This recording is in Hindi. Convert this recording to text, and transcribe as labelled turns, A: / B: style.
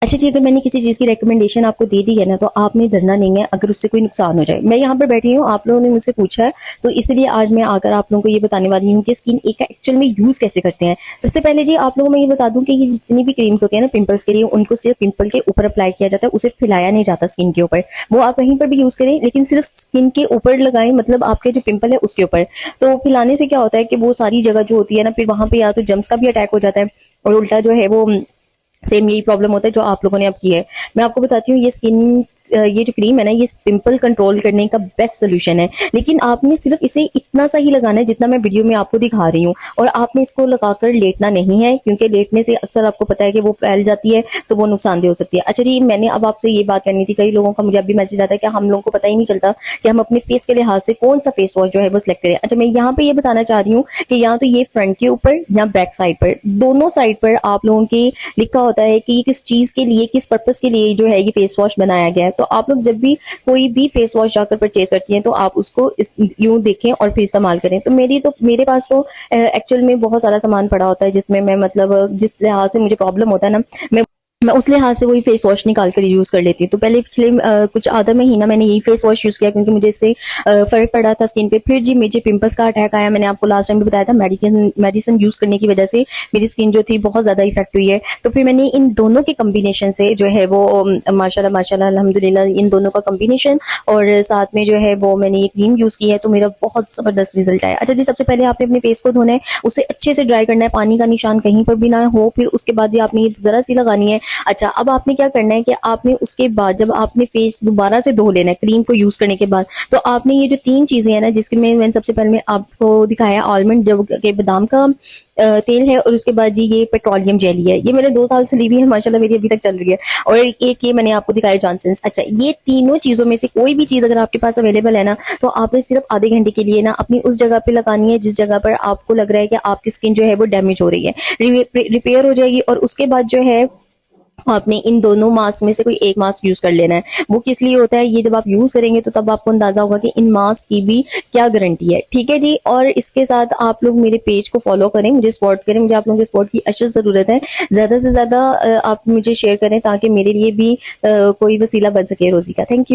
A: अच्छा जी, अगर मैंने किसी चीज़ की रिकमेंडेशन आपको दे दी है ना, तो आपने डरना नहीं है अगर उससे कोई नुकसान हो जाए। मैं यहाँ पर बैठी हूँ, आप लोगों ने मुझसे पूछा है, तो इसलिए आज मैं आकर आप लोगों को ये बताने वाली हूँ कि स्किन एक एक्चुअल में यूज़ कैसे करते हैं। सबसे पहले जी आप लोगों को मैं ये बता दूँ कि ये जितनी भी क्रीम्स होती है ना पिंपल्स के लिए, उनको सिर्फ पिंपल के ऊपर अप्लाई किया जाता है, उसे फैलाया नहीं जाता स्किन के ऊपर। वो आप कहीं पर भी यूज़ करें, लेकिन सिर्फ स्किन के ऊपर लगाएं, मतलब आपके जो पिंपल है उसके ऊपर। तो फैलाने से क्या होता है कि वो सारी जगह जो होती है ना, फिर वहां पे या तो जम्स का भी अटैक हो जाता है, और उल्टा जो है वो सेम यही प्रॉब्लम होता है जो आप लोगों ने अब की है। मैं आपको बताती हूँ, ये जो क्रीम है ना, ये पिंपल कंट्रोल करने का बेस्ट सोल्यूशन है। लेकिन आपने सिर्फ इसे इतना सा ही लगाना है जितना मैं वीडियो में आपको दिखा रही हूँ, और आपने इसको लगाकर लेटना नहीं है, क्योंकि लेटने से अक्सर आपको पता है कि वो फैल जाती है, तो वो नुकसानदेह हो सकती है। अच्छा जी, मैंने अब आपसे ये बात करनी थी, कई लोगों का मुझे अभी मैसेज आता है कि हम लोगों को पता ही नहीं चलता कि हम अपने फेस के लिहाज से कौन सा फेस वॉश जो है वो सिलेक्ट करें। अच्छा, मैं यहाँ पे ये बताना चाह रही हूँ कि या तो ये फ्रंट के ऊपर या बैक साइड पर, दोनों साइड पर आप लोगों के लिखा होता है कि ये किस चीज के लिए, किस पर्पस के लिए जो है ये फेस वॉश बनाया गया है। तो आप लोग जब भी कोई भी फेस वॉश जाकर परचेज करती हैं, तो आप उसको यूं देखें और फिर इस्तेमाल करें। तो मेरे पास तो एक्चुअल में बहुत सारा सामान पड़ा होता है, जिसमें मैं मतलब जिस लिहाज से मुझे प्रॉब्लम होता है ना, मैं उस लिहाज से वही फेस वॉश निकाल कर यूज कर लेती हूँ। तो पहले पिछले कुछ आधा महीना मैंने यही फेस वॉश यूज किया, क्योंकि मुझे इससे फर्क पड़ा था स्किन पे। फिर जी मुझे पिंपल्स का अटैक आया, मैंने आपको लास्ट टाइम भी बताया था, मेडिसिन यूज करने की वजह से मेरी स्किन जो थी बहुत ज्यादा इफेक्ट हुई है। तो फिर मैंने इन दोनों के कम्बिनेशन से जो है वो माशाल्लाह माशाल्लाह अल्हम्दुलिल्लाह, इन दोनों का कम्बिनेशन और साथ में जो है वो मैंने ये क्रीम यूज की है, तो मेरा बहुत जबरदस्त रिजल्ट आया। अच्छा जी, सबसे पहले आपने अपने फेस को धोना है, उसे अच्छे से ड्राई करना है, पानी का निशान कहीं पर भी ना हो। फिर उसके बाद जी आपने जरा सी लगानी है। अच्छा, अब आपने क्या करना है कि आपने उसके बाद जब आपने फेस दोबारा से धो लेना है क्रीम को यूज करने के बाद, तो आपने ये जो 3 चीजें हैं ना, जिसके में मैंने सबसे पहले मैं आपको दिखाया आलमंड के बादाम का तेल है, और उसके बाद जी ये पेट्रोलियम जेली है। ये मैंने 2 साल से ली हुई है, माशाल्लाह मेरी अभी तक चल रही है। और एक ये मैंने आपको दिखाया जॉनसन्स। अच्छा, ये तीनों चीजों में से कोई भी चीज अगर आपके पास अवेलेबल है ना, तो आपने सिर्फ आधे घंटे के लिए ना अपनी उस जगह पे लगानी है जिस जगह पर आपको लग रहा है कि आपकी स्किन जो है वो डैमेज हो रही है, रिपेयर हो जाएगी। और उसके बाद जो है आपने इन दोनों मास्क में से कोई एक मास्क यूज कर लेना है। वो किस लिए होता है, ये जब आप यूज करेंगे तो तब आपको अंदाजा होगा कि इन मास्क की भी क्या गारंटी है। ठीक है जी, और इसके साथ आप लोग मेरे पेज को फॉलो करें, मुझे सपोर्ट करें, मुझे आप लोगों के सपोर्ट की अशद जरूरत है। ज्यादा से ज्यादा आप मुझे शेयर करें, ताकि मेरे लिए भी कोई वसीला बन सके रोजी का। Thank you.